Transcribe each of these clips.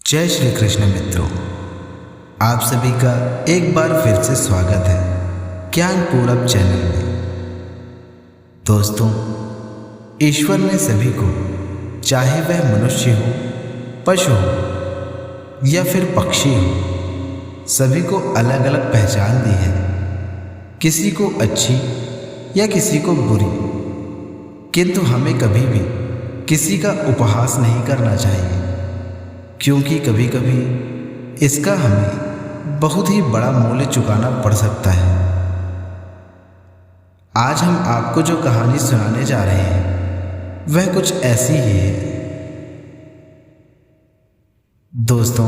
जय श्री कृष्ण मित्रों, आप सभी का एक बार फिर से स्वागत है ज्ञान पूरब चैनल में। दोस्तों, ईश्वर ने सभी को, चाहे वह मनुष्य हो, पशु हो या फिर पक्षी हो, सभी को अलग अलग पहचान दी है। किसी को अच्छी या किसी को बुरी, किंतु हमें कभी भी किसी का उपहास नहीं करना चाहिए, क्योंकि कभी कभी इसका हमें बहुत ही बड़ा मूल्य चुकाना पड़ सकता है। आज हम आपको जो कहानी सुनाने जा रहे हैं वह कुछ ऐसी ही है। दोस्तों,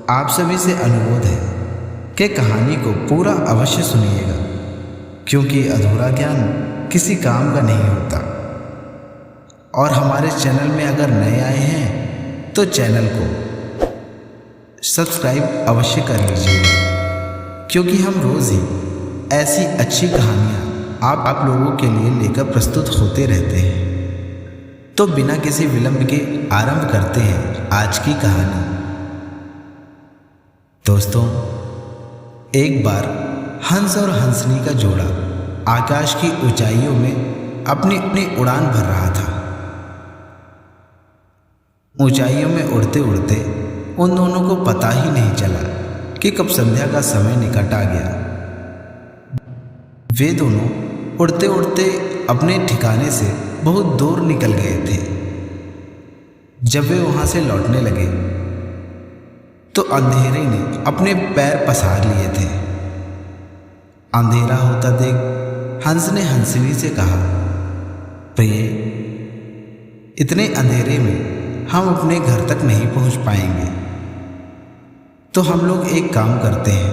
आप सभी से अनुरोध है कि कहानी को पूरा अवश्य सुनिएगा, क्योंकि अधूरा ज्ञान किसी काम का नहीं होता। और हमारे चैनल में अगर नए आए हैं तो चैनल को सब्सक्राइब अवश्य कर लीजिएगा, क्योंकि हम रोज़ ही ऐसी अच्छी कहानियाँ आप लोगों के लिए लेकर प्रस्तुत होते रहते हैं। तो बिना किसी विलंब के आरंभ करते हैं आज की कहानी। दोस्तों, एक बार हंस और हंसनी का जोड़ा आकाश की ऊंचाइयों में अपनी उड़ान भर रहा था। ऊंचाइयों में उड़ते उड़ते उन दोनों को पता ही नहीं चला कि कब संध्या का समय निकट आ गया। वे दोनों उड़ते उड़ते अपने ठिकाने से बहुत दूर निकल गए थे। जब वे वहां से लौटने लगे तो अंधेरे ने अपने पैर पसार लिए थे। अंधेरा होता देख हंस ने हंसनी से कहा, प्रिय, इतने अंधेरे में हम अपने घर तक नहीं पहुंच पाएंगे, तो हम लोग एक काम करते हैं,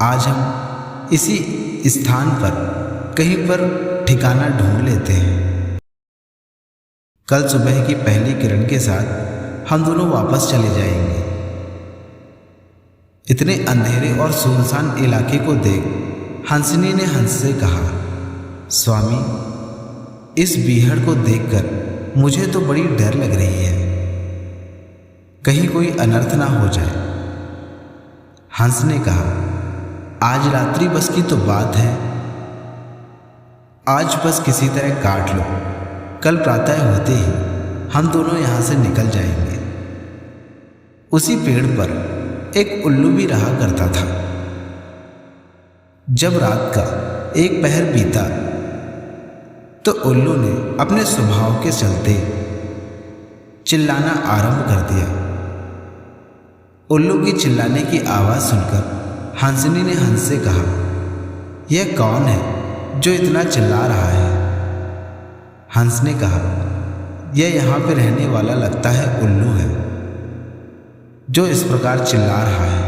आज हम इसी स्थान पर कहीं पर ठिकाना ढूंढ लेते हैं। कल सुबह की पहली किरण के साथ हम दोनों वापस चले जाएंगे। इतने अंधेरे और सुनसान इलाके को देख हंसनी ने हंस से कहा, स्वामी, इस बीहड़ को देखकर मुझे तो बड़ी डर लग रही है, कहीं कोई अनर्थ ना हो जाए। हंस ने कहा, आज रात्रि बस की तो बात है, आज बस किसी तरह काट लो, कल प्रातः होते ही हम दोनों यहां से निकल जाएंगे। उसी पेड़ पर एक उल्लू भी रहा करता था। जब रात का एक पहर बीता तो उल्लू ने अपने स्वभाव के चलते चिल्लाना आरंभ कर दिया। उल्लू की चिल्लाने की आवाज़ सुनकर हंसनी ने हंस से कहा, यह कौन है जो इतना चिल्ला रहा है? हंस ने कहा, यह यहाँ पे रहने वाला लगता है उल्लू है, जो इस प्रकार चिल्ला रहा है।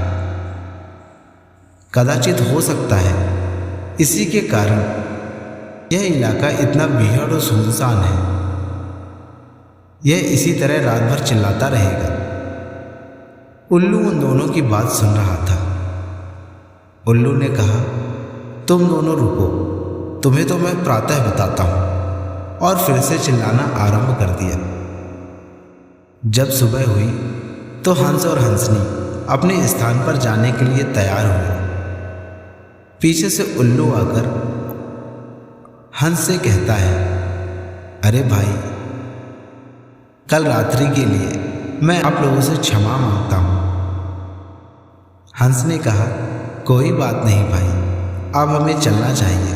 कदाचित हो सकता है इसी के कारण यह इलाका इतना बीहड़ और सुनसान है। यह इसी तरह रात भर चिल्लाता रहेगा। उल्लू उन दोनों की बात सुन रहा था। उल्लू ने कहा, तुम दोनों रुको, तुम्हें तो मैं प्रातः बताता हूँ, और फिर से चिल्लाना आरंभ कर दिया। जब सुबह हुई तो हंस और हंसनी अपने स्थान पर जाने के लिए तैयार हुए। पीछे से उल्लू आकर हंस से कहता है, अरे भाई, कल रात्रि के लिए मैं आप लोगों से क्षमा मांगता हूं। हंस ने कहा, कोई बात नहीं भाई, अब हमें चलना चाहिए।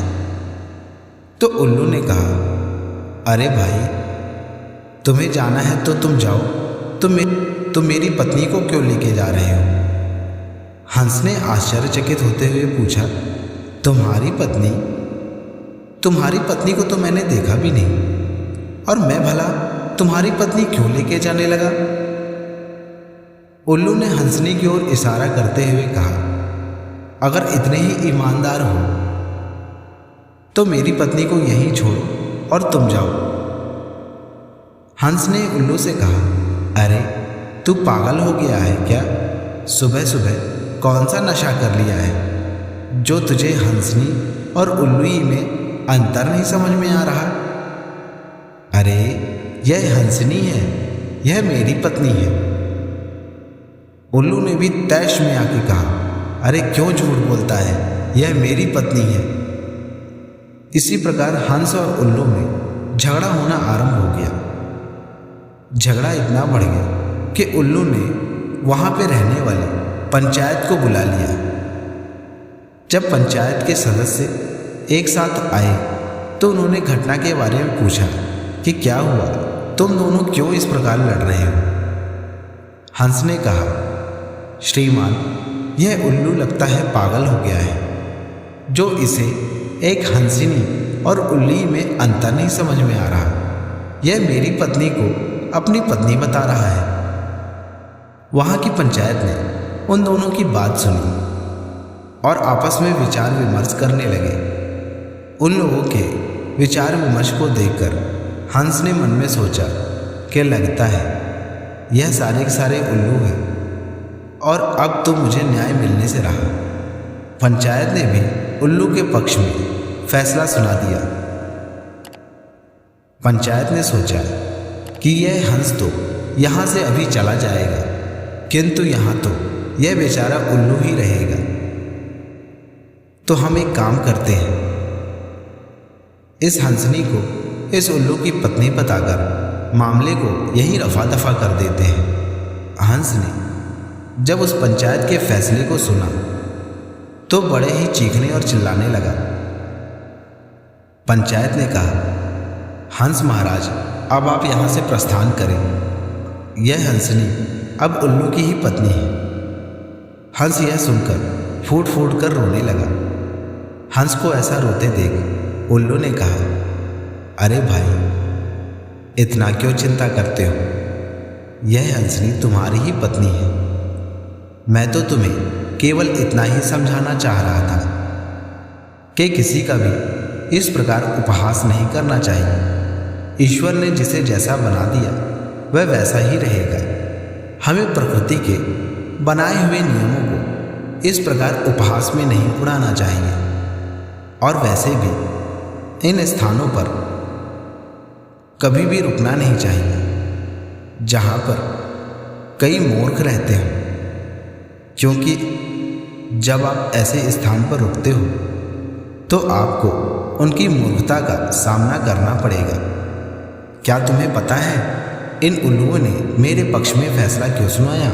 तो उल्लू ने कहा, अरे भाई, तुम्हें जाना है तो तुम जाओ, तुम मेरी पत्नी को क्यों लेके जा रहे हो? हंस ने आश्चर्यचकित होते हुए पूछा, तुम्हारी पत्नी? तुम्हारी पत्नी को तो मैंने देखा भी नहीं, और मैं भला तुम्हारी पत्नी क्यों लेके जाने लगा? उल्लू ने हंसनी की ओर इशारा करते हुए कहा, अगर इतने ही ईमानदार हो तो मेरी पत्नी को यहीं छोड़ो और तुम जाओ। हंस ने उल्लू से कहा, अरे तू पागल हो गया है क्या? सुबह सुबह कौन सा नशा कर लिया है जो तुझे हंसनी और उल्लू में अंतर नहीं समझ में आ रहा? अरे यह हंसनी है, यह मेरी पत्नी है। उल्लू ने भी तैश में आके कहा, अरे क्यों झूठ बोलता है, यह मेरी पत्नी है। इसी प्रकार हंस और उल्लू में झगड़ा होना आरंभ हो गया। झगड़ा इतना बढ़ गया कि उल्लू ने वहाँ पे रहने वाले पंचायत को बुला लिया। जब पंचायत के सदस्य एक साथ आए तो उन्होंने घटना के बारे में पूछा कि क्या हुआ, तुम दोनों क्यों इस प्रकार लड़ रहे हो। हंस ने कहा, श्रीमान, यह उल्लू लगता है पागल हो गया है, जो इसे एक हंसिनी और उल्ली में अंतर नहीं समझ में आ रहा। यह मेरी पत्नी को अपनी पत्नी बता रहा है। वहाँ की पंचायत ने उन दोनों की बात सुनी और आपस में विचार विमर्श करने लगे। उन लोगों के विचार विमर्श को देखकर हंस ने मन में सोचा कि लगता है यह सारे के सारे उल्लू हैं और अब तो मुझे न्याय मिलने से रहा। पंचायत ने भी उल्लू के पक्ष में फैसला सुना दिया। पंचायत ने सोचा कि यह हंस तो यहाँ से अभी चला जाएगा, किंतु यहाँ तो यह बेचारा उल्लू ही रहेगा। तो हम एक काम करते हैं, इस हंसनी को इस उल्लू की पत्नी बताकर मामले को यही रफा दफा कर देते हैं। हंस ने जब उस पंचायत के फैसले को सुना तो बड़े ही चीखने और चिल्लाने लगा। पंचायत ने कहा, हंस महाराज, अब आप यहाँ से प्रस्थान करें। यह हंसनी अब उल्लू की ही पत्नी है। हंस यह सुनकर फूट फूट कर रोने लगा। हंस को ऐसा रोते देख उल्लू ने कहा, अरे भाई, इतना क्यों चिंता करते हो, यह हंसनी तुम्हारी ही पत्नी है। मैं तो तुम्हें केवल इतना ही समझाना चाह रहा था कि किसी का भी इस प्रकार उपहास नहीं करना चाहिए। ईश्वर ने जिसे जैसा बना दिया वह वैसा ही रहेगा। हमें प्रकृति के बनाए हुए नियमों को इस प्रकार उपहास में नहीं उड़ाना चाहिए। और वैसे भी इन स्थानों पर कभी भी रुकना नहीं चाहिए जहाँ पर कई मूर्ख रहते हो, क्योंकि जब आप ऐसे स्थान पर रुकते हो तो आपको उनकी मूर्खता का सामना करना पड़ेगा। क्या तुम्हें पता है इन उल्लुओं ने मेरे पक्ष में फैसला क्यों सुनाया?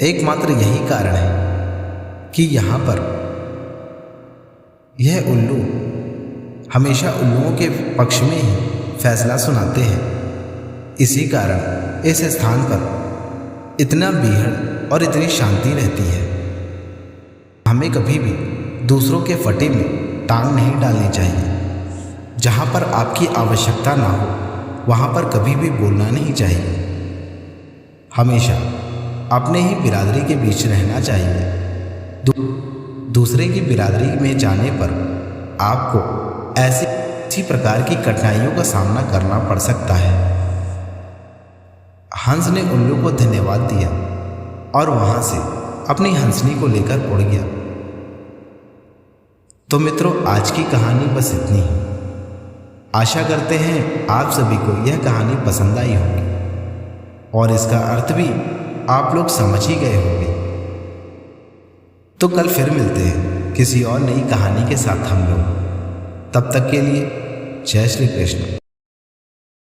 एकमात्र यही कारण है कि यहाँ पर यह उल्लू हमेशा उल्लुओं के पक्ष में ही फैसला सुनाते हैं। इसी कारण इस स्थान पर इतना बीहड़ और इतनी शांति रहती है। हमें कभी भी दूसरों के फटे में टांग नहीं डालनी चाहिए। जहाँ पर आपकी आवश्यकता ना हो वहाँ पर कभी भी बोलना नहीं चाहिए। हमेशा अपने ही बिरादरी के बीच रहना चाहिए। दूसरे की बिरादरी में जाने पर आपको ऐसी प्रकार की कठिनाइयों का सामना करना पड़ सकता है। हंस ने उल्लू को धन्यवाद दिया और वहां से अपनी हंसनी को लेकर उड़ गया। तो मित्रों, आज की कहानी बस इतनी ही। आशा करते हैं आप सभी को यह कहानी पसंद आई होगी और इसका अर्थ भी आप लोग समझ ही गए होंगे। तो कल फिर मिलते हैं किसी और नई कहानी के साथ हम लोग। तब तक के लिए जय श्री कृष्ण।